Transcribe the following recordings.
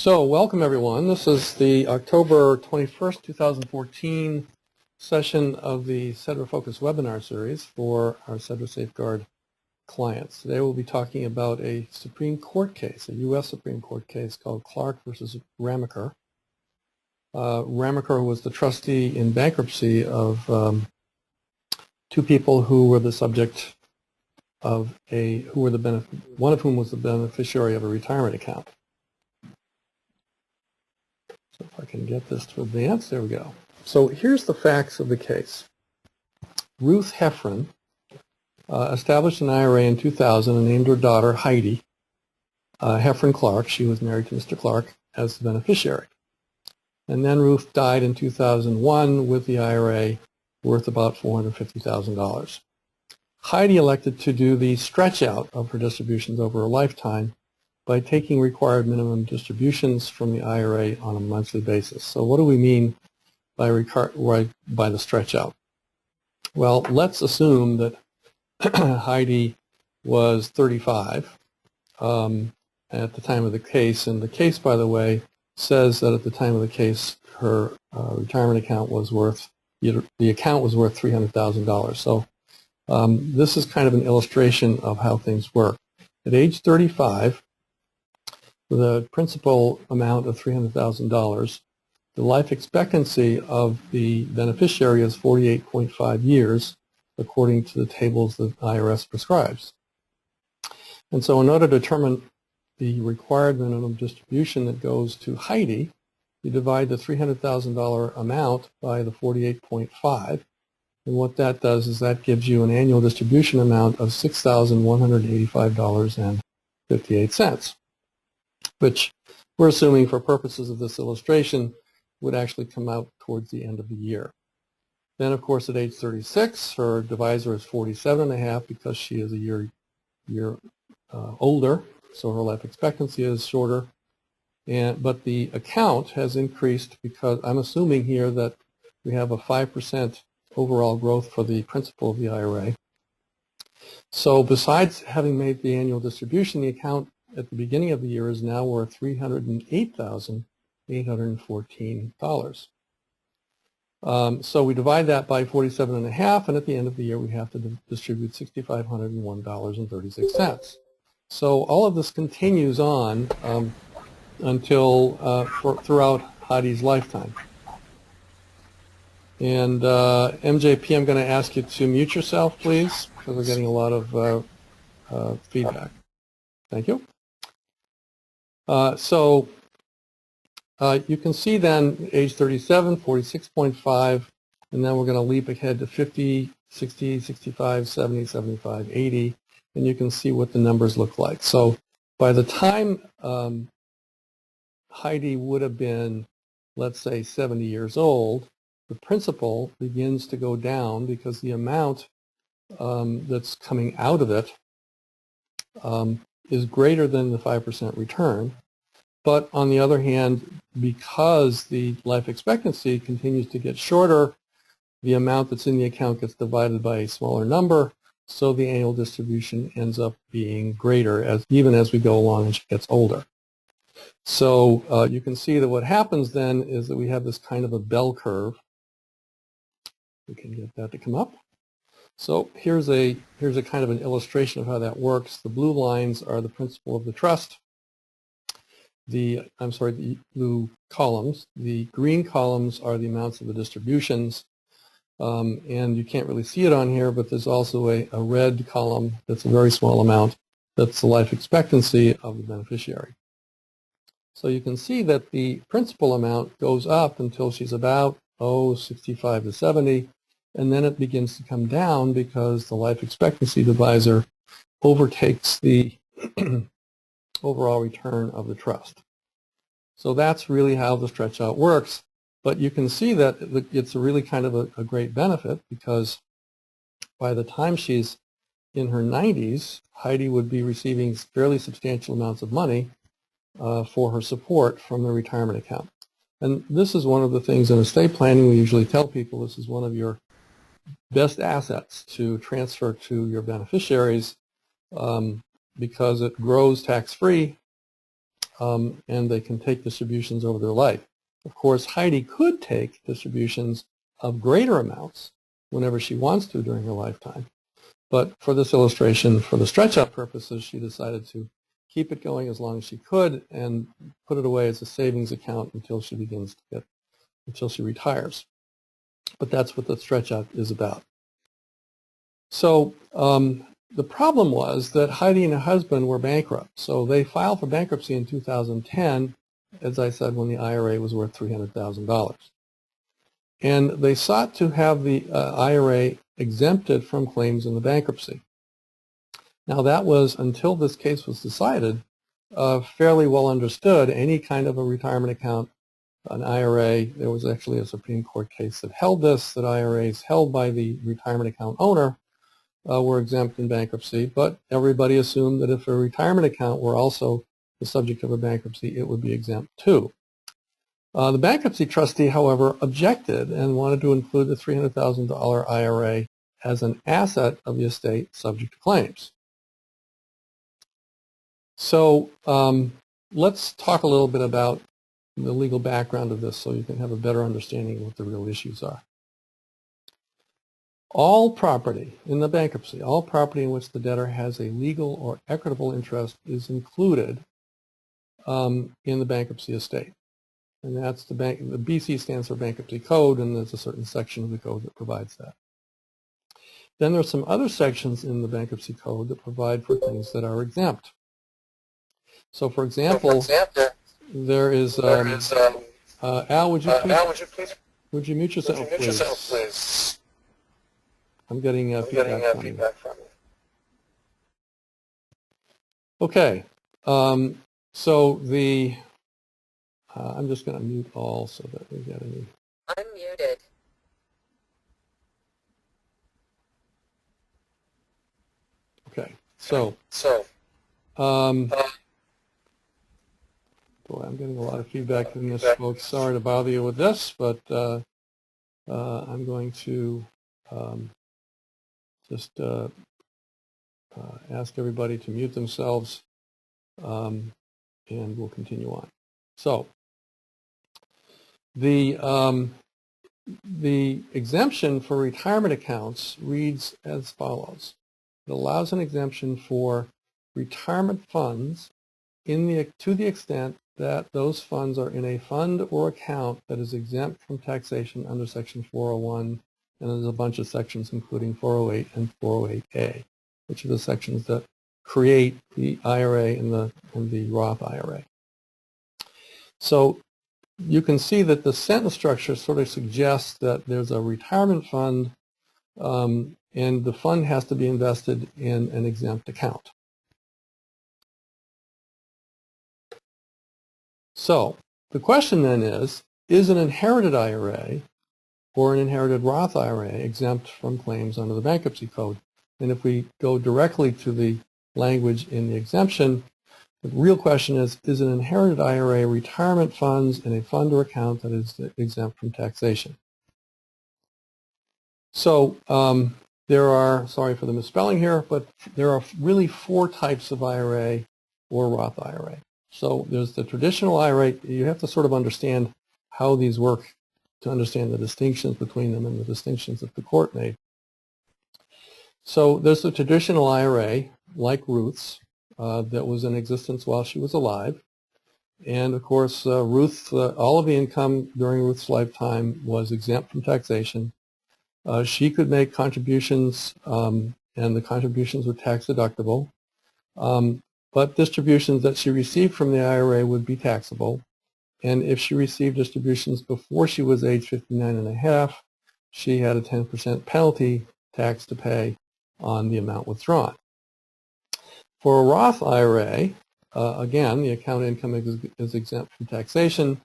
So, welcome everyone. This is the October 21st, 2014 session of the SDRAFocus Webinar series for our SDRASafeguard clients. Today we'll be talking about a Supreme Court case, a U.S. Supreme Court case called Clark versus Ramaker. Ramaker was the trustee in bankruptcy of two people who were the subject of one of whom was the beneficiary of a retirement account. So if I can get this to advance, there we go. So here's the facts of the case. Ruth Heffron established an IRA in 2000 and named her daughter Heidi Heffron Clark. She was married to Mr. Clark as the beneficiary. And then Ruth died in 2001 with the IRA worth about $450,000. Heidi elected to do the stretch out of her distributions over a lifetime by taking required minimum distributions from the IRA on a monthly basis. So what do we mean by the stretch out? Well, let's assume that Heidi was 35 at the time of the case, and the case, by the way, says that at the time of the case her retirement account was worth, the account was worth $300,000. So this is kind of an illustration of how things work. At age 35, with a principal amount of $300,000, the life expectancy of the beneficiary is 48.5 years, according to the tables that IRS prescribes. And so in order to determine the required minimum distribution that goes to Heidi, you divide the $300,000 amount by the 48.5, and what that does is that gives you an annual distribution amount of $6,185.58. which we're assuming for purposes of this illustration would actually come out towards the end of the year. Then, of course, at age 36, her divisor is 47.5 because she is a year older, so her life expectancy is shorter. But the account has increased because I'm assuming here that we have a 5% overall growth for the principal of the IRA. So besides having made the annual distribution, the account at the beginning of the year is now worth $308,814. So we divide that by 47.5, and at the end of the year we have to distribute $6,501.36. So all of this continues on until throughout Heidi's lifetime. And MJP, I'm going to ask you to mute yourself, please, because we're getting a lot of feedback. Thank you. So you can see then age 37, 46.5, and then we're going to leap ahead to 50, 60, 65, 70, 75, 80, and you can see what the numbers look like. So by the time Heidi would have been, let's say, 70 years old, the principal begins to go down because the amount that's coming out of it is greater than the 5% return. But on the other hand, because the life expectancy continues to get shorter, the amount that's in the account gets divided by a smaller number, so the annual distribution ends up being greater even as we go along and she gets older. So you can see that what happens then is that we have this kind of a bell curve. We can get that to come up. So here's a kind of an illustration of how that works. The blue lines are the principal of the trust. The blue columns. The green columns are the amounts of the distributions. And you can't really see it on here, but there's also a red column that's a very small amount. That's the life expectancy of the beneficiary. So you can see that the principal amount goes up until she's about 65 to 70. And then it begins to come down because the life expectancy divisor overtakes the overall return of the trust. So that's really how the stretch out works. But you can see that it's really kind of a great benefit because by the time she's in her 90s, Heidi would be receiving fairly substantial amounts of money for her support from the retirement account. And this is one of the things in estate planning we usually tell people. This is one of your best assets to transfer to your beneficiaries because it grows tax-free and they can take distributions over their life. Of course, Heidi could take distributions of greater amounts whenever she wants to during her lifetime. But for this illustration, for the stretch-out purposes, she decided to keep it going as long as she could and put it away as a savings account until she until she retires. But that's what the stretch-out is about. So the problem was that Heidi and her husband were bankrupt. So they filed for bankruptcy in 2010, as I said, when the IRA was worth $300,000. And they sought to have the IRA exempted from claims in the bankruptcy. Now that was, until this case was decided, fairly well understood. Any kind of a retirement account, an IRA, there was actually a Supreme Court case that held this, that IRAs held by the retirement account owner were exempt in bankruptcy, but everybody assumed that if a retirement account were also the subject of a bankruptcy, it would be exempt too. The bankruptcy trustee, however, objected and wanted to include the $300,000 IRA as an asset of the estate subject to claims. So let's talk a little bit about the legal background of this so you can have a better understanding of what the real issues are. All property in the bankruptcy, all property in which the debtor has a legal or equitable interest is included in the bankruptcy estate. And that's the BC stands for Bankruptcy Code, and there's a certain section of the code that provides that. Then there's some other sections in the Bankruptcy Code that provide for things that are exempt. So for example, there is, Al, would you mute yourself, please? I'm getting feedback from you. Okay, so the, I'm just going to mute all so that we get any. I'm muted. Okay, so, boy, I'm getting a lot of feedback from this, folks. Sorry to bother you with this, but I'm going to just ask everybody to mute themselves, and we'll continue on. So, the exemption for retirement accounts reads as follows. It allows an exemption for retirement funds to the extent that those funds are in a fund or account that is exempt from taxation under Section 401, and there's a bunch of sections including 408 and 408A, which are the sections that create the IRA and the Roth IRA. So you can see that the sentence structure sort of suggests that there's a retirement fund, and the fund has to be invested in an exempt account. So the question then is an inherited IRA or an inherited Roth IRA exempt from claims under the Bankruptcy Code? And if we go directly to the language in the exemption, the real question is an inherited IRA retirement funds in a fund or account that is exempt from taxation? So there are, sorry for the misspelling here, but there are really four types of IRA or Roth IRA. So there's the traditional IRA. You have to sort of understand how these work to understand the distinctions between them and the distinctions that the court made. So there's the traditional IRA, like Ruth's, that was in existence while she was alive. And of course, Ruth, all of the income during Ruth's lifetime was exempt from taxation. She could make contributions, and the contributions were tax deductible. But distributions that she received from the IRA would be taxable. And if she received distributions before she was age 59 and a half, she had a 10% penalty tax to pay on the amount withdrawn. For a Roth IRA, again, the account income is exempt from taxation,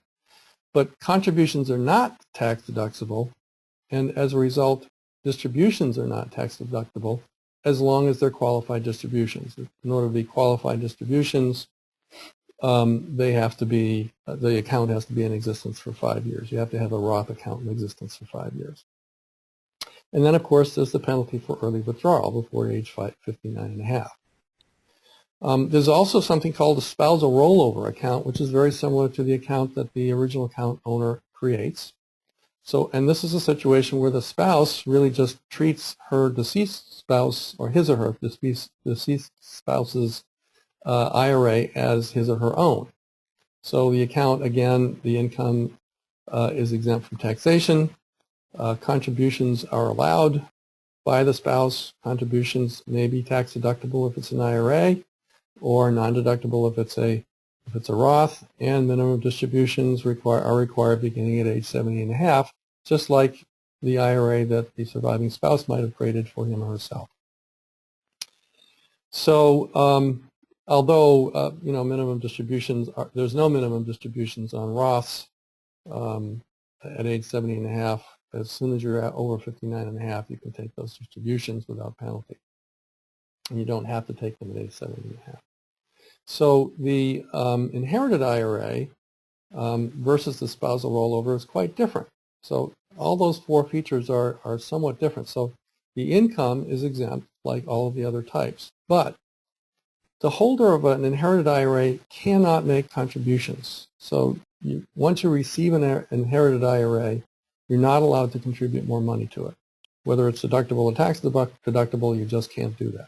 but contributions are not tax deductible, and as a result, distributions are not tax deductible as long as they're qualified distributions. In order to be qualified distributions, they have to be, the account has to be in existence for 5 years. You have to have a Roth account in existence for 5 years. And then, of course, there's the penalty for early withdrawal before age 59 and a half. There's also something called a spousal rollover account, which is very similar to the account that the original account owner creates. So, and this is a situation where the spouse really just treats her deceased spouse, or his or her deceased spouse's IRA as his or her own. So the account, again, the income is exempt from taxation. Contributions are allowed by the spouse. Contributions may be tax deductible if it's an IRA, or non-deductible if it's a Roth, and minimum distributions are required beginning at age 70 and a half, just like the IRA that the surviving spouse might have created for him or herself. So, although minimum distributions there's no minimum distributions on Roths at age 70 and a half. As soon as you're over 59 and a half, you can take those distributions without penalty, and you don't have to take them at age 70 and a half. So the inherited IRA versus the spousal rollover is quite different. So all those four features are somewhat different. So the income is exempt like all of the other types, but the holder of an inherited IRA cannot make contributions. So once you receive an inherited IRA, you're not allowed to contribute more money to it. Whether it's deductible or tax deductible, you just can't do that.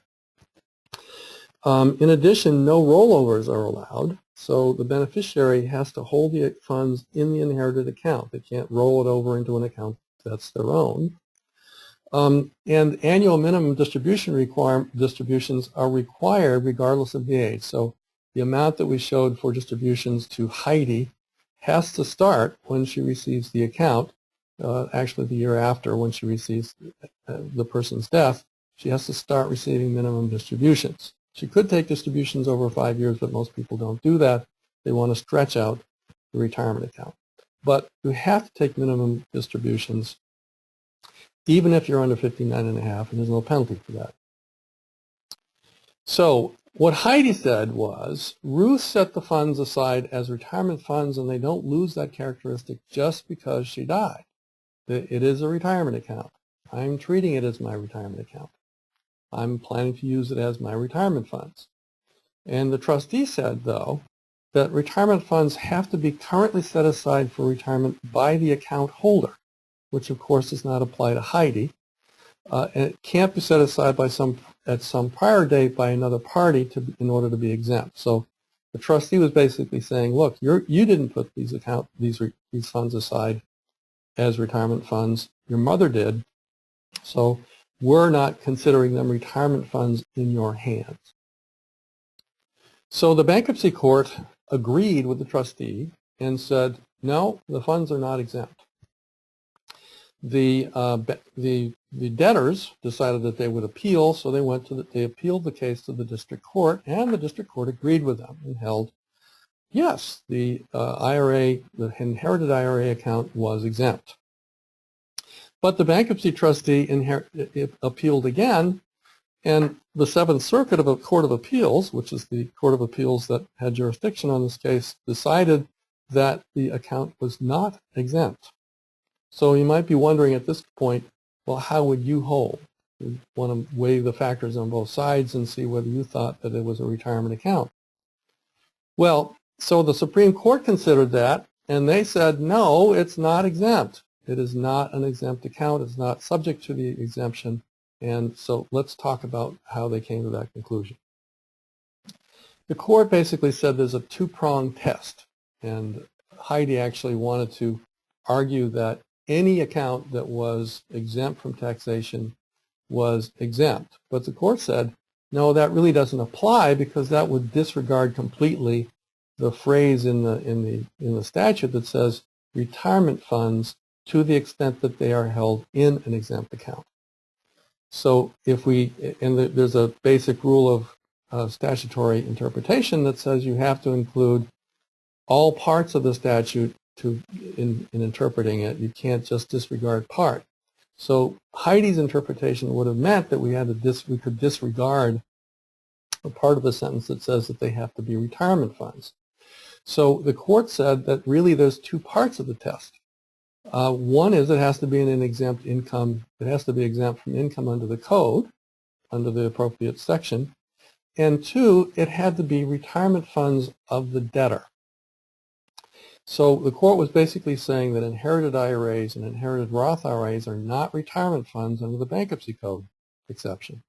In addition, no rollovers are allowed, so the beneficiary has to hold the funds in the inherited account. They can't roll it over into an account that's their own. And annual minimum distributions are required regardless of the age. So the amount that we showed for distributions to Heidi has to start when she receives the account, actually the year after when she receives the person's death. She has to start receiving minimum distributions. She could take distributions over 5 years, but most people don't do that. They want to stretch out the retirement account. But you have to take minimum distributions even if you're under 59 and a half, and there's no penalty for that. So what Heidi said was, Ruth set the funds aside as retirement funds, and they don't lose that characteristic just because she died. It is a retirement account. I'm treating it as my retirement account. I'm planning to use it as my retirement funds. And the trustee said, though, that retirement funds have to be currently set aside for retirement by the account holder, which of course does not apply to Heidi. And it can't be set aside by at some prior date by another party in order to be exempt. So the trustee was basically saying, look, you didn't put these funds aside as retirement funds. Your mother did. So we're not considering them retirement funds in your hands. So the bankruptcy court agreed with the trustee and said, no, the funds are not exempt. The debtors decided that they would appeal, so they appealed the case to the district court, and the district court agreed with them and held, yes, the inherited IRA account was exempt. But the bankruptcy trustee appealed again, and the Seventh Circuit of a Court of Appeals, which is the Court of Appeals that had jurisdiction on this case, decided that the account was not exempt. So you might be wondering at this point, well, how would you hold? You want to weigh the factors on both sides and see whether you thought that it was a retirement account. Well, so the Supreme Court considered that, and they said, no, it's not exempt. It is not an exempt account. It's not subject to the exemption. And so let's talk about how they came to that conclusion. The court basically said there's a two-pronged test. And Heidi actually wanted to argue that any account that was exempt from taxation was exempt. But the court said, no, that really doesn't apply because that would disregard completely the phrase in the statute that says retirement funds to the extent that they are held in an exempt account. So there's a basic rule of statutory interpretation that says you have to include all parts of the statute in interpreting it. You can't just disregard part. So Heidi's interpretation would have meant that we could disregard a part of the sentence that says that they have to be retirement funds. So the court said that really there's two parts of the test. One is it has to be an exempt income. It has to be exempt from income under the code, under the appropriate section. and two, it had to be retirement funds of the debtor. So the court was basically saying that inherited IRAs and inherited Roth IRAs are not retirement funds under the bankruptcy code exception.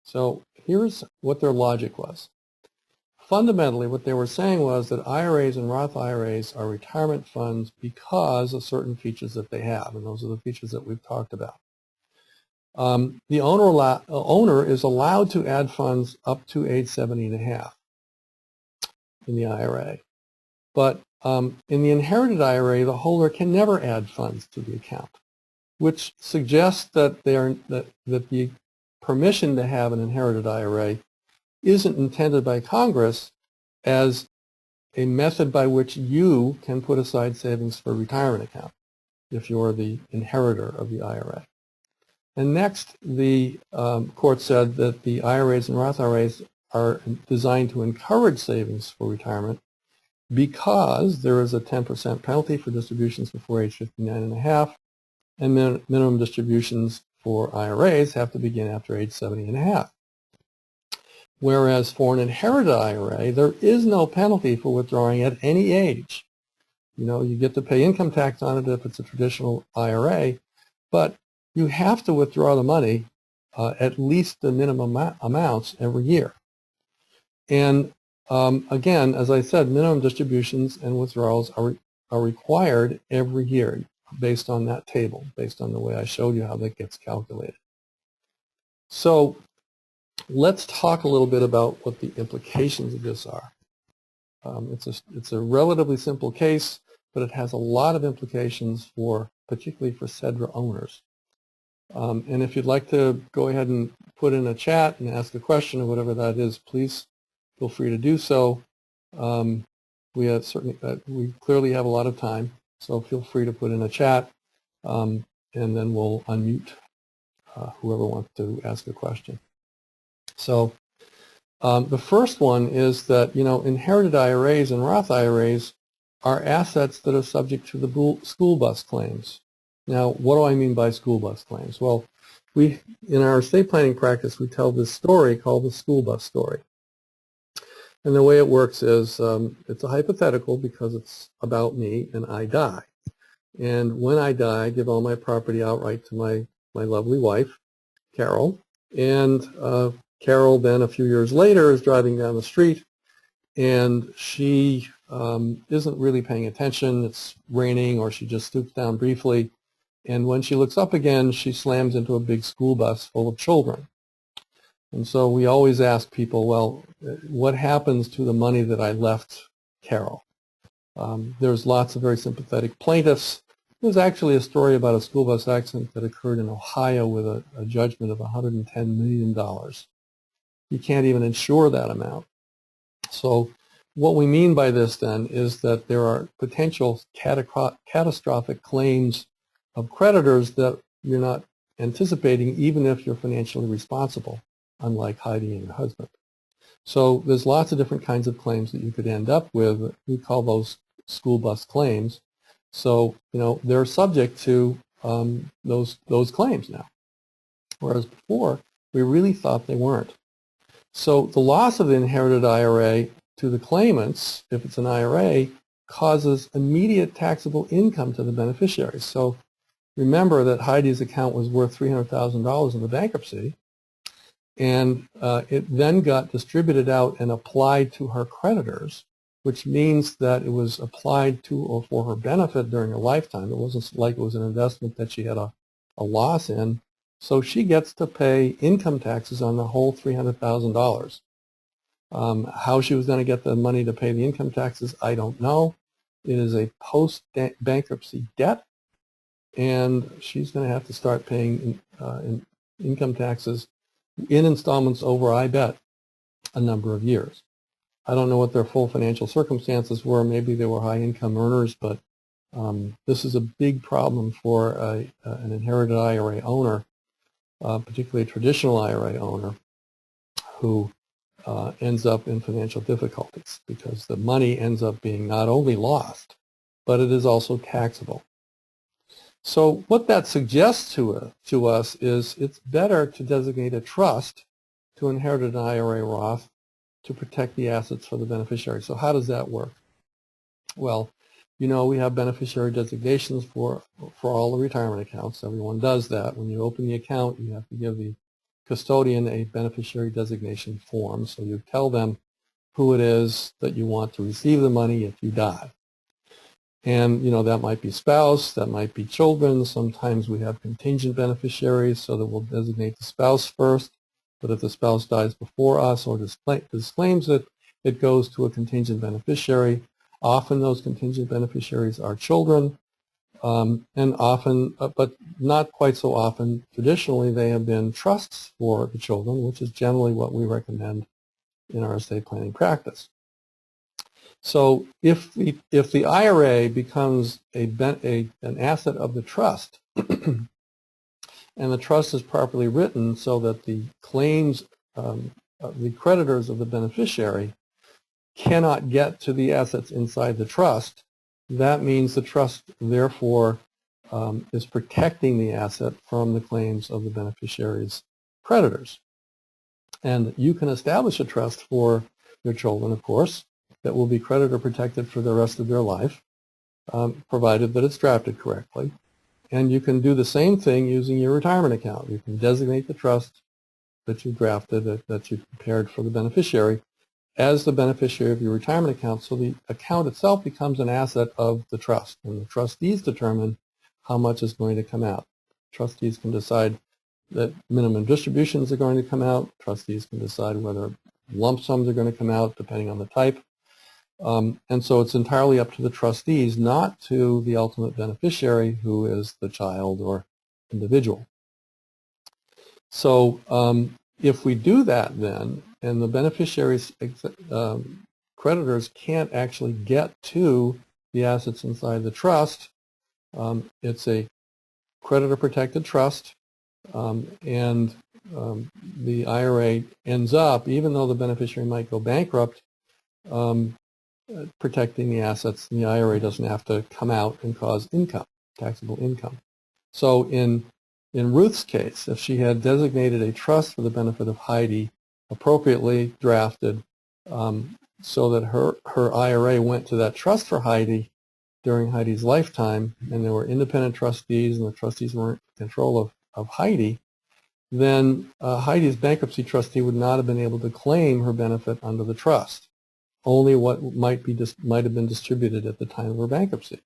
So here's what their logic was. Fundamentally, what they were saying was that IRAs and Roth IRAs are retirement funds because of certain features that they have, and those are the features that we've talked about. The owner is allowed to add funds up to age 70.5 in the IRA. But in the inherited IRA, the holder can never add funds to the account, which suggests that the permission to have an inherited IRA isn't intended by Congress as a method by which you can put aside savings for a retirement account if you're the inheritor of the IRA. And next, the court said that the IRAs and Roth IRAs are designed to encourage savings for retirement because there is a 10% penalty for distributions before age 59.5, and minimum distributions for IRAs have to begin after age 70.5. Whereas for an inherited IRA, there is no penalty for withdrawing at any age. You know, you get to pay income tax on it if it's a traditional IRA, but you have to withdraw the money at least the minimum amounts every year. And again, as I said, minimum distributions and withdrawals are required every year based on that table, based on the way I showed you how that gets calculated. So let's talk a little bit about what the implications of this are. It's a relatively simple case, but it has a lot of implications particularly for SDRA owners. And if you'd like to go ahead and put in a chat and ask a question or whatever that is, please feel free to do so. We clearly have a lot of time, so feel free to put in a chat, and then we'll unmute whoever wants to ask a question. So the first one is that, you know, inherited IRAs and Roth IRAs are assets that are subject to the school bus claims. Now, what do I mean by school bus claims? Well, in our estate planning practice, we tell this story called the school bus story. And the way it works is it's a hypothetical because it's about me and I die. And when I die, I give all my property outright to my lovely wife, Carol. And Carol then a few years later is driving down the street and she isn't really paying attention. It's raining or she just stoops down briefly. And when she looks up again, she slams into a big school bus full of children. And so we always ask people, well, what happens to the money that I left Carol? There's lots of very sympathetic plaintiffs. There's actually a story about a school bus accident that occurred in Ohio with a judgment of $110 million. You can't even insure that amount. So what we mean by this then is that there are potential catastrophic claims of creditors that you're not anticipating even if you're financially responsible, unlike Heidi and her husband. So there's lots of different kinds of claims that you could end up with. We call those school bus claims. So, you know, they're subject to those claims now, whereas before we really thought they weren't. So the loss of the inherited IRA to the claimants, if it's an IRA, causes immediate taxable income to the beneficiaries. So remember that Heidi's account was worth $300,000 in the bankruptcy, and it then got distributed out and applied to her creditors, which means that it was applied to or for her benefit during her lifetime. It wasn't like it was an investment that she had a loss in. So she gets to pay income taxes on the whole $300,000. How she was going to get the money to pay the income taxes, I don't know. It is a post-bankruptcy debt, and she's going to have to start paying income taxes in installments over, I bet, a number of years. I don't know what their full financial circumstances were. Maybe they were high-income earners, but this is a big problem for an inherited IRA owner, particularly a traditional IRA owner, who ends up in financial difficulties because the money ends up being not only lost, but it is also taxable. So what that suggests to us is it's better to designate a trust to inherit an IRA Roth to protect the assets for the beneficiary. So how does that work? Well, you know, we have beneficiary designations for all the retirement accounts. Everyone does that. When you open the account, you have to give the custodian a beneficiary designation form. So you tell them who it is that you want to receive the money if you die. And, you know, that might be spouse, that might be children. Sometimes we have contingent beneficiaries, so that we'll designate the spouse first. But if the spouse dies before us or disclaims it, it goes to a contingent beneficiary. Often those contingent beneficiaries are children, and often, but not quite so often, traditionally they have been trusts for the children, which is generally what we recommend in our estate planning practice. So if the IRA becomes an asset of the trust, and the trust is properly written so that the claims, the creditors of the beneficiary cannot get to the assets inside the trust, that means the trust, therefore, is protecting the asset from the claims of the beneficiary's creditors. And you can establish a trust for your children, of course, that will be creditor protected for the rest of their life, provided that it's drafted correctly. And you can do the same thing using your retirement account. You can designate the trust that you drafted, that you prepared for the beneficiary, as the beneficiary of your retirement account, so the account itself becomes an asset of the trust, and the trustees determine how much is going to come out. Trustees can decide that minimum distributions are going to come out. Trustees can decide whether lump sums are going to come out, depending on the type. And so it's entirely up to the trustees, not to the ultimate beneficiary, who is the child or individual. So if we do that then, and the beneficiary's creditors can't actually get to the assets inside the trust, it's a creditor-protected trust, and the IRA ends up, even though the beneficiary might go bankrupt, protecting the assets, and the IRA doesn't have to come out and cause income, taxable income. So in Ruth's case, if she had designated a trust for the benefit of Heidi, appropriately drafted, so that her IRA went to that trust for Heidi during Heidi's lifetime, and there were independent trustees, and the trustees were in control of Heidi, then Heidi's bankruptcy trustee would not have been able to claim her benefit under the trust, only what might have been distributed at the time of her bankruptcy.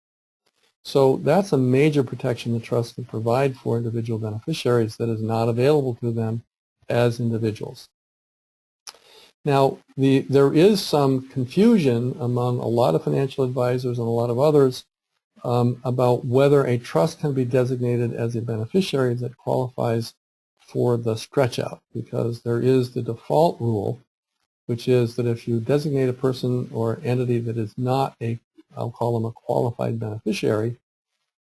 So that's a major protection the trust can provide for individual beneficiaries that is not available to them as individuals. Now, there is some confusion among a lot of financial advisors and a lot of others about whether a trust can be designated as a beneficiary that qualifies for the stretch out, because there is the default rule, which is that if you designate a person or entity that is not I'll call them a qualified beneficiary,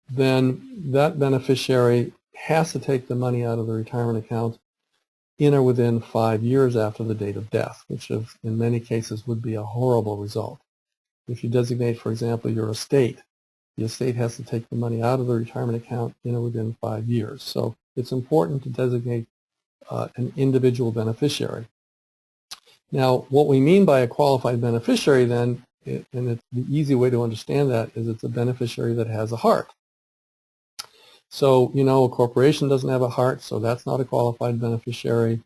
then that beneficiary has to take the money out of the retirement account in or within 5 years after the date of death, which in many cases would be a horrible result. If you designate, for example, your estate, the estate has to take the money out of the retirement account in or within 5 years. So it's important to designate an individual beneficiary. Now, what we mean by a qualified beneficiary then, and the easy way to understand that is it's a beneficiary that has a heart. So, you know, a corporation doesn't have a heart, so that's not a qualified beneficiary.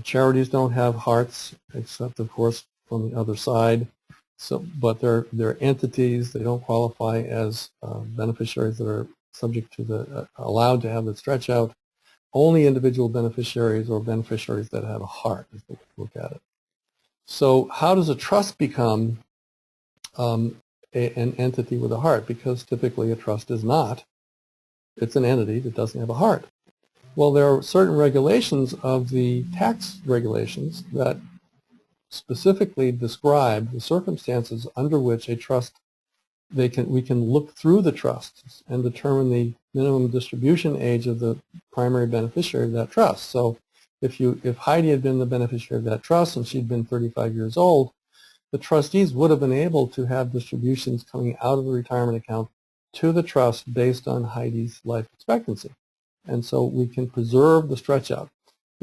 Charities don't have hearts, except, of course, from the other side. So, but they're entities. They don't qualify as beneficiaries that are subject to allowed to have the stretch out. Only individual beneficiaries or beneficiaries that have a heart is the way to look at it. So how does a trust become an entity with a heart? Because typically a trust is not. It's an entity that doesn't have a heart. Well, there are certain regulations of the tax regulations that specifically describe the circumstances under which a trust, we can look through the trusts and determine the minimum distribution age of the primary beneficiary of that trust. So if Heidi had been the beneficiary of that trust and she'd been 35 years old, the trustees would have been able to have distributions coming out of the retirement account to the trust based on Heidi's life expectancy. And so we can preserve the stretch out.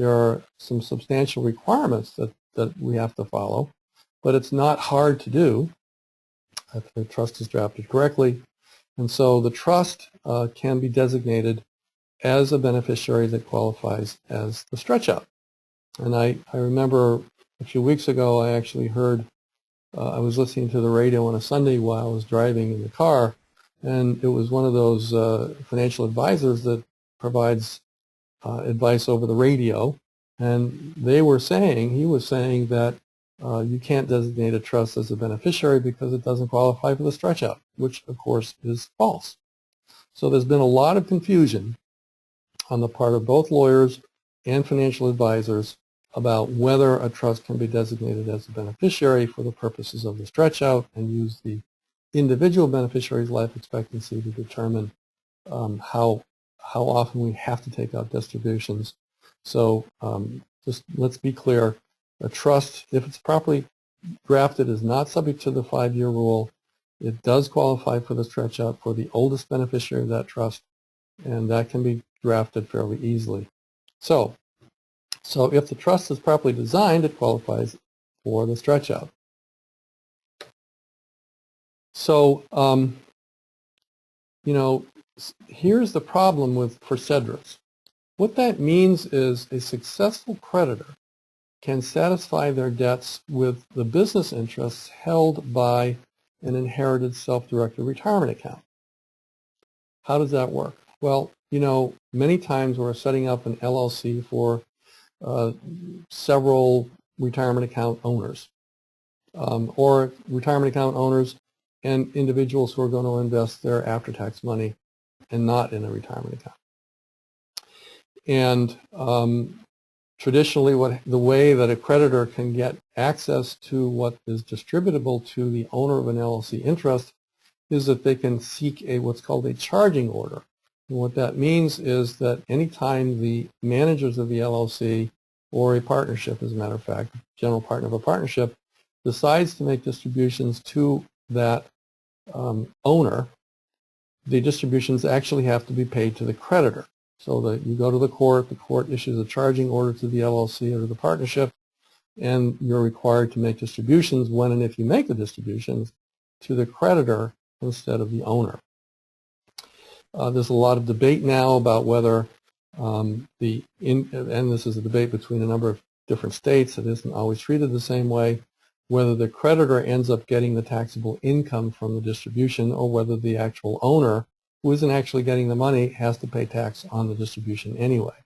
There are some substantial requirements that we have to follow, but it's not hard to do if the trust is drafted correctly. And so the trust can be designated as a beneficiary that qualifies as the stretch-out. And I remember a few weeks ago I actually heard, I was listening to the radio on a Sunday while I was driving in the car, and it was one of those financial advisors that provides advice over the radio, and he was saying that you can't designate a trust as a beneficiary because it doesn't qualify for the stretch-out, which of course is false. So there's been a lot of confusion on the part of both lawyers and financial advisors about whether a trust can be designated as a beneficiary for the purposes of the stretch-out and use the individual beneficiary's life expectancy to determine how often we have to take out distributions. So just let's be clear, a trust, if it's properly drafted, is not subject to the 5-year rule. It does qualify for the stretch-out for the oldest beneficiary of that trust, and that can be drafted fairly easily. So if the trust is properly designed, it qualifies for the stretch-out. So, here's the problem for SDRAFs. What that means is a successful creditor can satisfy their debts with the business interests held by an inherited self-directed retirement account. How does that work? Well, many times we're setting up an LLC for several retirement account owners, or retirement account owners and individuals who are going to invest their after-tax money and not in a retirement account. And traditionally, the way that a creditor can get access to what is distributable to the owner of an LLC interest is that they can seek what's called a charging order. And what that means is that anytime the managers of the LLC or a partnership, as a matter of fact, general partner of a partnership, decides to make distributions to that owner, the distributions actually have to be paid to the creditor. So that you go to the court issues a charging order to the LLC or to the partnership, and you're required to make distributions when and if you make the distributions to the creditor instead of the owner. There's a lot of debate now about whether and this is a debate between a number of different states, it isn't always treated the same way, whether the creditor ends up getting the taxable income from the distribution or whether the actual owner, who isn't actually getting the money, has to pay tax on the distribution anyway.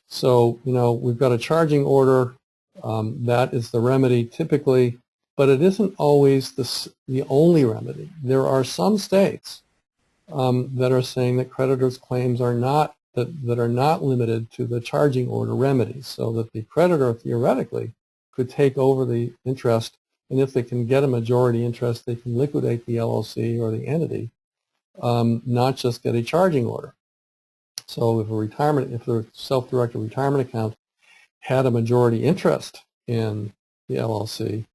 So, we've got a charging order. That is the remedy typically, but it isn't always the only remedy. There are some states that are saying that creditors' claims are not limited to the charging order remedies, so that the creditor theoretically could take over the interest, and if they can get a majority interest, they can liquidate the LLC or the entity, not just get a charging order. So if the self-directed retirement account had a majority interest in the LLC,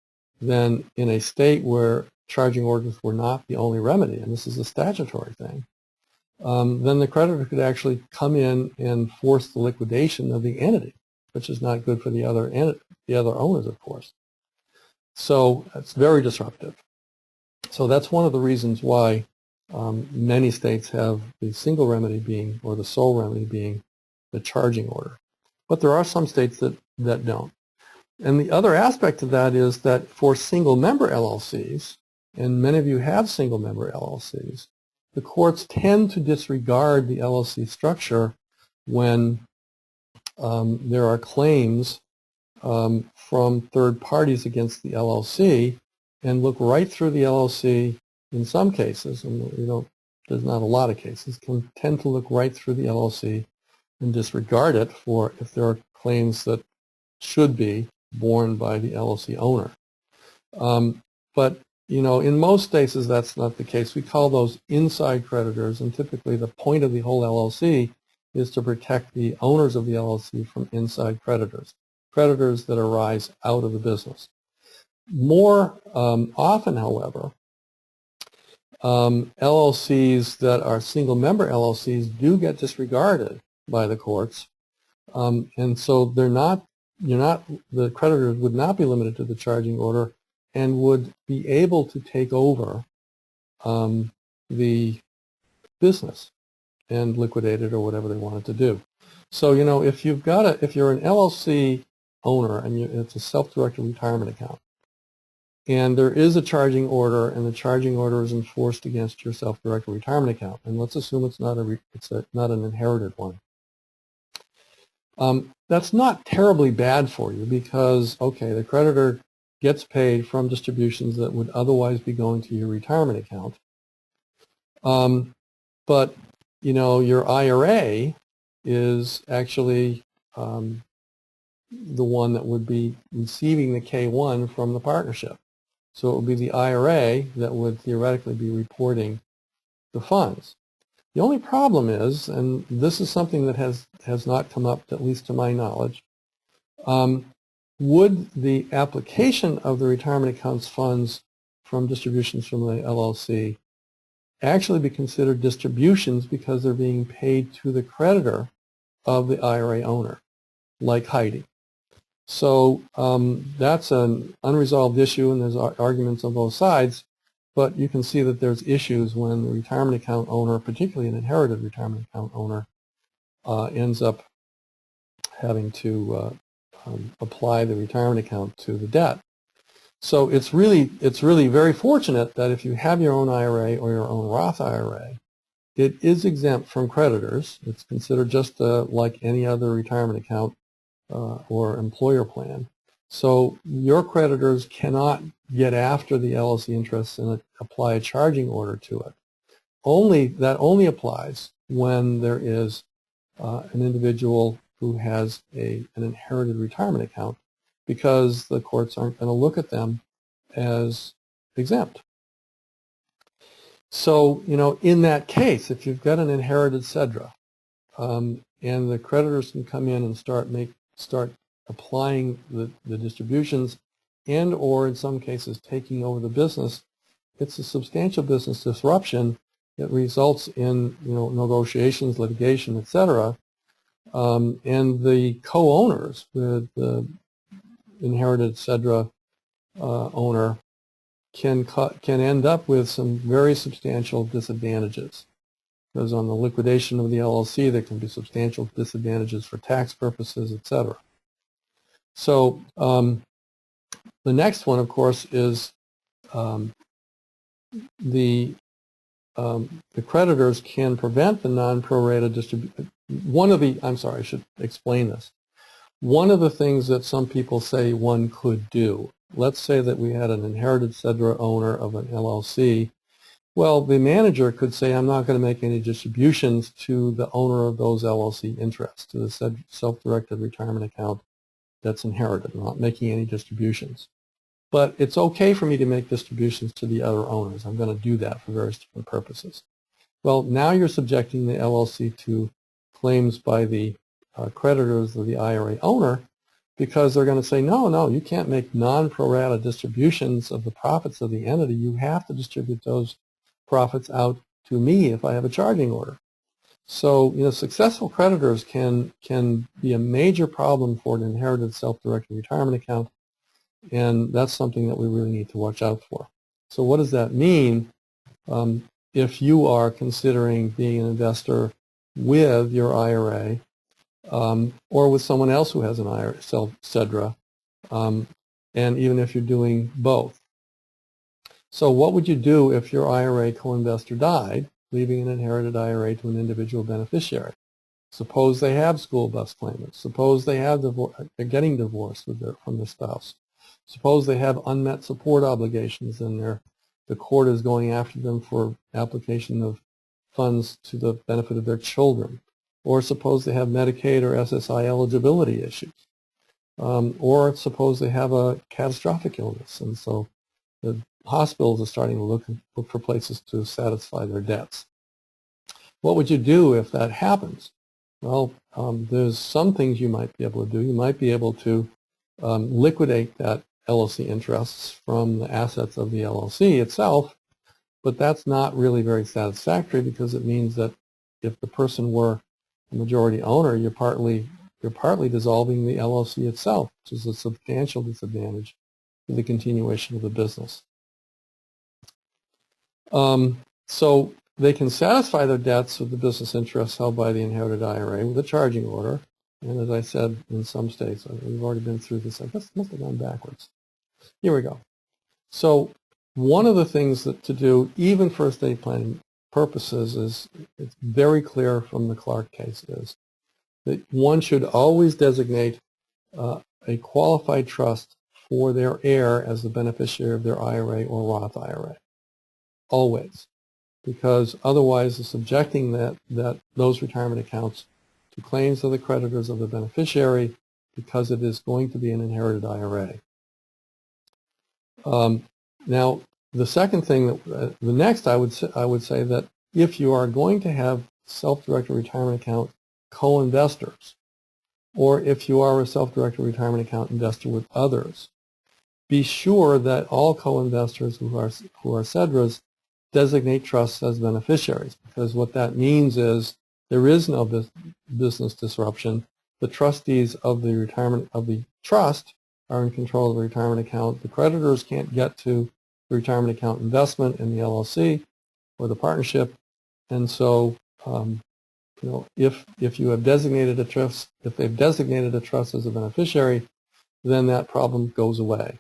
then in a state where charging orders were not the only remedy, and this is a statutory thing, then the creditor could actually come in and force the liquidation of the entity, which is not good for the other owners, of course. So it's very disruptive. So that's one of the reasons why many states have the single remedy being, or the sole remedy being, the charging order. But there are some states that don't. And the other aspect of that is that for single-member LLCs, and many of you have single-member LLCs, the courts tend to disregard the LLC structure when there are claims from third parties against the LLC, and look right through the LLC in some cases, and there's not a lot of cases, can tend to look right through the LLC and disregard it for if there are claims that should be borne by the LLC owner. But in most cases that's not the case. We call those inside creditors, and typically the point of the whole LLC is to protect the owners of the LLC from inside creditors that arise out of the business. More often, however, LLCs that are single-member LLCs do get disregarded by the courts And so the creditors would not be limited to the charging order and would be able to take over the business and liquidate it or whatever they wanted to do. So, if you're an LLC owner and it's a self-directed retirement account, and there is a charging order, and the charging order is enforced against your self-directed retirement account, and let's assume it's not an inherited one. That's not terribly bad for you because, okay, the creditor gets paid from distributions that would otherwise be going to your retirement account. But, your IRA is actually the one that would be receiving the K-1 from the partnership. So it would be the IRA that would theoretically be reporting the funds. The only problem is, and this is something that has not come up, at least to my knowledge, would the application of the retirement accounts funds from distributions from the LLC actually be considered distributions because they're being paid to the creditor of the IRA owner, like Heidi? So that's an unresolved issue, and there's arguments on both sides. But you can see that there's issues when the retirement account owner, particularly an inherited retirement account owner, ends up having to apply the retirement account to the debt. So it's really very fortunate that if you have your own IRA or your own Roth IRA, it is exempt from creditors. It's considered just like any other retirement account or employer plan. So your creditors cannot get after the LLC interests and apply a charging order to it. That only applies when there is an individual who has an inherited retirement account, because the courts aren't going to look at them as exempt. So, in that case, if you've got an inherited SDRA, and the creditors can come in and start applying the distributions and or in some cases taking over the business, it's a substantial business disruption that results in negotiations, litigation, etc. And the co-owners, the inherited SDRA owner, can end up with some very substantial disadvantages. Because on the liquidation of the LLC, there can be substantial disadvantages for tax purposes, etc. So the next one, of course, is the creditors can prevent the non-pro-rata distribution. I'm sorry, I should explain this. One of the things that some people say one could do, let's say that we had an inherited SDRA owner of an LLC. Well, the manager could say, I'm not going to make any distributions to the owner of those LLC interests, to the self-directed retirement account that's inherited. I'm not making any distributions. But it's okay for me to make distributions to the other owners. I'm going to do that for various different purposes. Well, now you're subjecting the LLC to claims by the creditors of the IRA owner, because they're going to say, no, you can't make non-pro rata distributions of the profits of the entity. You have to distribute those profits out to me if I have a charging order. So, successful creditors can be a major problem for an inherited self-directed retirement account, and that's something that we really need to watch out for. So what does that mean if you are considering being an investor with your IRA or with someone else who has an IRA, SDRA, and even if you're doing both? So what would you do if your IRA co-investor died, leaving an inherited IRA to an individual beneficiary? Suppose they have school bus claimants. Suppose they have they're getting divorced from their spouse. Suppose they have unmet support obligations and the court is going after them for application of funds to the benefit of their children. Or suppose they have Medicaid or SSI eligibility issues. Or suppose they have a catastrophic illness, and so the hospitals are starting to look for places to satisfy their debts. What would you do if that happens? Well, there's some things you might be able to do. You might be able to liquidate that LLC interests from the assets of the LLC itself, but that's not really very satisfactory, because it means that if the person were a majority owner, you're partly you're partly dissolving the LLC itself, which is a substantial disadvantage to the continuation of the business. So they can satisfy their debts with the business interests held by the inherited IRA with a charging order. And as I said, in some states, we've already been through this. I guess it must have gone backwards. Here we go. So one of the things that to do, even for estate planning purposes, is it's very clear from the Clark case is that one should always designate a qualified trust for their heir as the beneficiary of their IRA or Roth IRA. Always. Because otherwise the subjecting those retirement accounts to claims of the creditors of the beneficiary, because it is going to be an inherited IRA. Now, the second thing that the next I would say that if you are going to have self-directed retirement account co-investors, or if you are a self-directed retirement account investor with others, be sure that all co-investors who are SDRAs designate trusts as beneficiaries, because what that means is there is no business disruption. The trustees of the trust are in control of the retirement account. The creditors can't get to the retirement account investment in the LLC or the partnership, and so if you have designated a trust, if they've designated a trust as a beneficiary, then that problem goes away.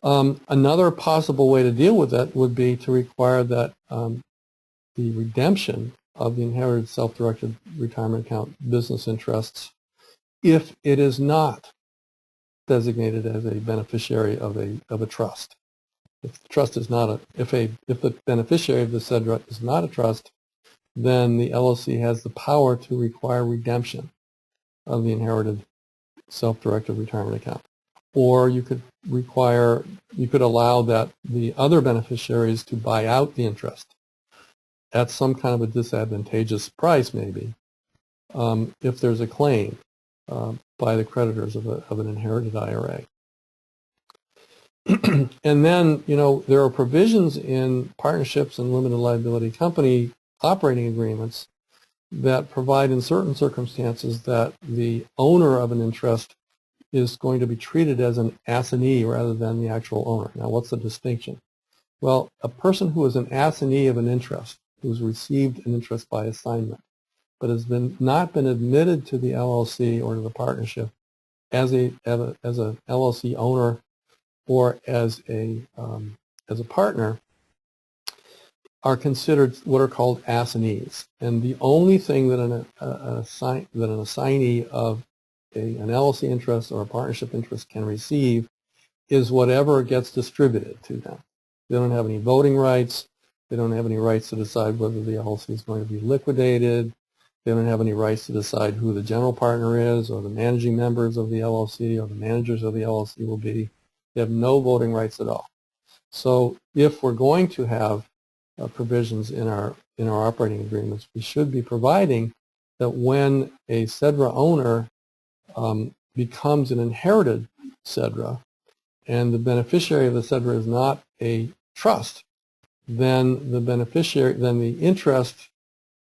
Another possible way to deal with that would be to require that the redemption of the inherited self-directed retirement account business interests, if it is not designated as a beneficiary of a trust. If the trust is not if the beneficiary of the SDRA is not a trust, then the LLC has the power to require redemption of the inherited self-directed retirement account. Or you could allow that the other beneficiaries to buy out the interest at some kind of a disadvantageous price, maybe, if there's a claim by the creditors of an inherited IRA. And then, there are provisions in partnerships and limited liability company operating agreements that provide in certain circumstances that the owner of an interest is going to be treated as an assignee rather than the actual owner. Now, what's the distinction? Well, a person who is an assignee of an interest, who's received an interest by assignment, but has not been admitted to the LLC or to the partnership as a LLC owner or as a partner, are considered what are called assignees. And the only thing that an assignee of an LLC interest or a partnership interest can receive is whatever gets distributed to them. They don't have any voting rights. They don't have any rights to decide whether the LLC is going to be liquidated. They don't have any rights to decide who the general partner is or the managing members of the LLC or the managers of the LLC will be. They have no voting rights at all. So if we're going to have provisions in our operating agreements, we should be providing that when a SDRA owner becomes an inherited SDRA and the beneficiary of the SDRA is not a trust, then the interest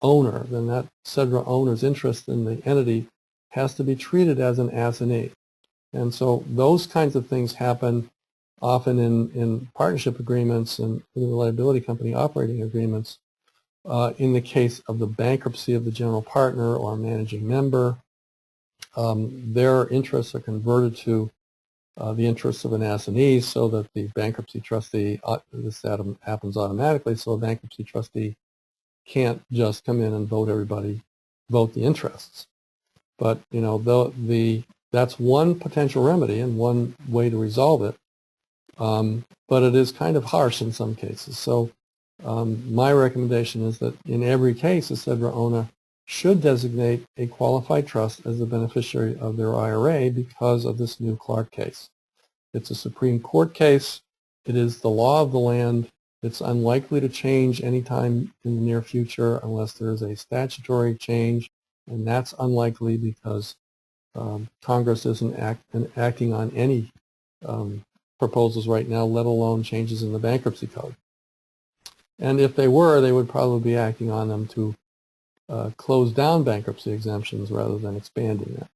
owner, then that SDRA owner's interest in the entity has to be treated as an assignee. And so those kinds of things happen often in partnership agreements and in the liability company operating agreements in the case of the bankruptcy of the general partner or managing member. Their interests are converted to the interests of an assignee so that the bankruptcy trustee, this happens automatically, so a bankruptcy trustee can't just come in and vote the interests. But, that's one potential remedy and one way to resolve it. But it is kind of harsh in some cases. So my recommendation is that in every case, a SDRA owner should designate a qualified trust as the beneficiary of their IRA because of this new Clark case. It's a Supreme Court case. It is the law of the land. It's unlikely to change anytime in the near future unless there is a statutory change, and that's unlikely because Congress isn't acting on any proposals right now, let alone changes in the bankruptcy code. And if they were, they would probably be acting on them to close down bankruptcy exemptions rather than expanding them.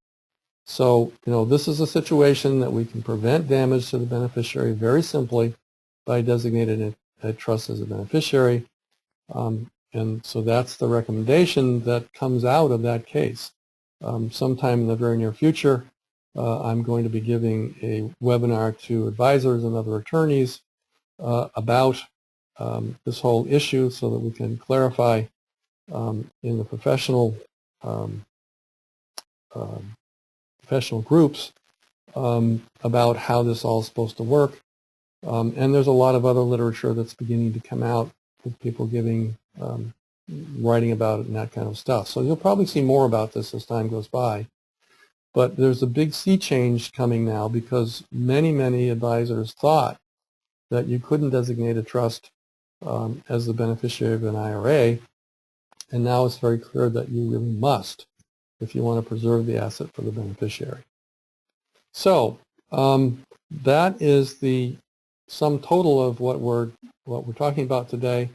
So, this is a situation that we can prevent damage to the beneficiary very simply by designating a trust as a beneficiary. And so that's the recommendation that comes out of that case. Sometime in the very near future, I'm going to be giving a webinar to advisors and other attorneys about this whole issue so that we can clarify in the professional groups about how this all is supposed to work. And there's a lot of other literature that's beginning to come out with people writing about it and that kind of stuff. So you'll probably see more about this as time goes by. But there's a big sea change coming now because many, many advisors thought that you couldn't designate a trust as the beneficiary of an IRA, and now it's very clear that you really must if you want to preserve the asset for the beneficiary. So that is the sum total of what we're talking about today,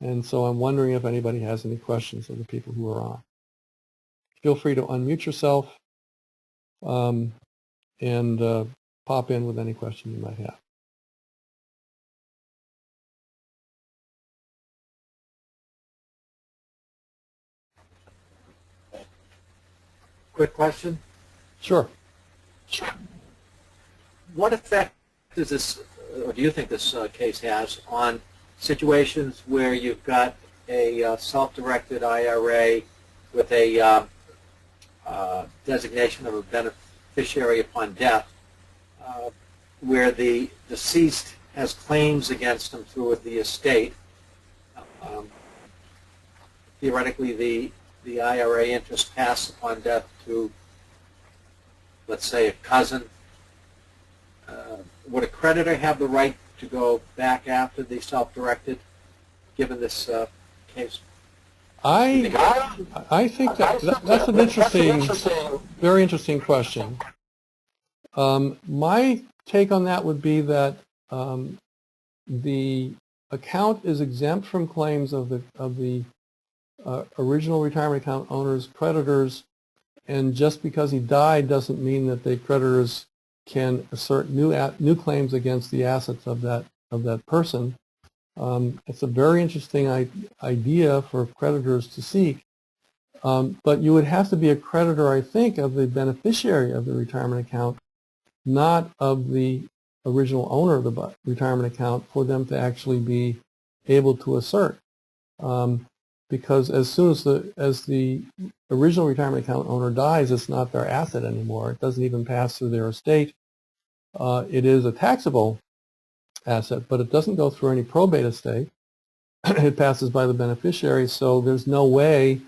and so I'm wondering if anybody has any questions of the people who are on. Feel free to unmute yourself and pop in with any question you might have. Quick question? Sure. What effect does this, or do you think this case has on situations where you've got a self-directed IRA with a designation of a beneficiary upon death, where the deceased has claims against him through the estate? Theoretically, the IRA interest passed upon death to, let's say, a cousin. Would a creditor have the right to go back after the self-directed, given this case? I think that's an interesting, very interesting question. My take on that would be that the account is exempt from claims of the original retirement account owner's creditors, and just because he died doesn't mean that the creditors can assert new claims against the assets of that person. It's a very interesting idea for creditors to seek, but you would have to be a creditor, I think, of the beneficiary of the retirement account, not of the original owner of the retirement account, for them to actually be able to assert. Because as soon as the original retirement account owner dies, it's not their asset anymore. It doesn't even pass through their estate. It is a taxable asset, but it doesn't go through any probate estate. It passes by the beneficiary, so there's no way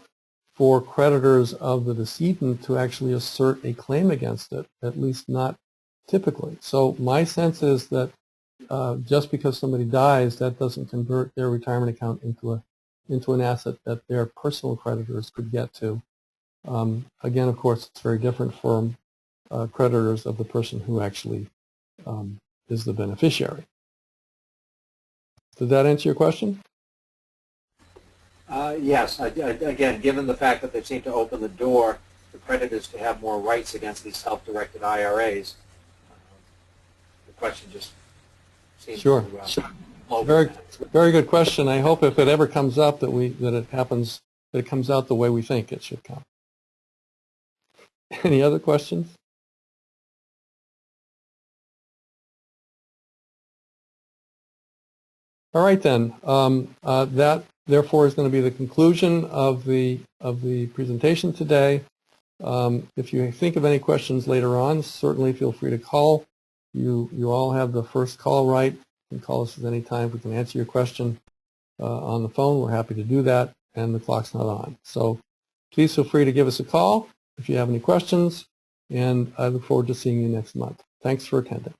for creditors of the decedent to actually assert a claim against it, at least not typically. So my sense is that just because somebody dies, that doesn't convert their retirement account into an asset that their personal creditors could get to. Again, of course, it's very different from creditors of the person who actually is the beneficiary. Did that answer your question? Yes. Again, given the fact that they seem to open the door for creditors to have more rights against these self-directed IRAs, the question just seems sure. to Very good question. I hope if it ever comes up that it comes out the way we think it should come. Any other questions? All right then. That therefore is going to be the conclusion of the presentation today. If you think of any questions later on, certainly feel free to call. You all have the first call right. You can call us at any time. We can answer your question on the phone. We're happy to do that, and the clock's not on. So please feel free to give us a call if you have any questions, and I look forward to seeing you next month. Thanks for attending.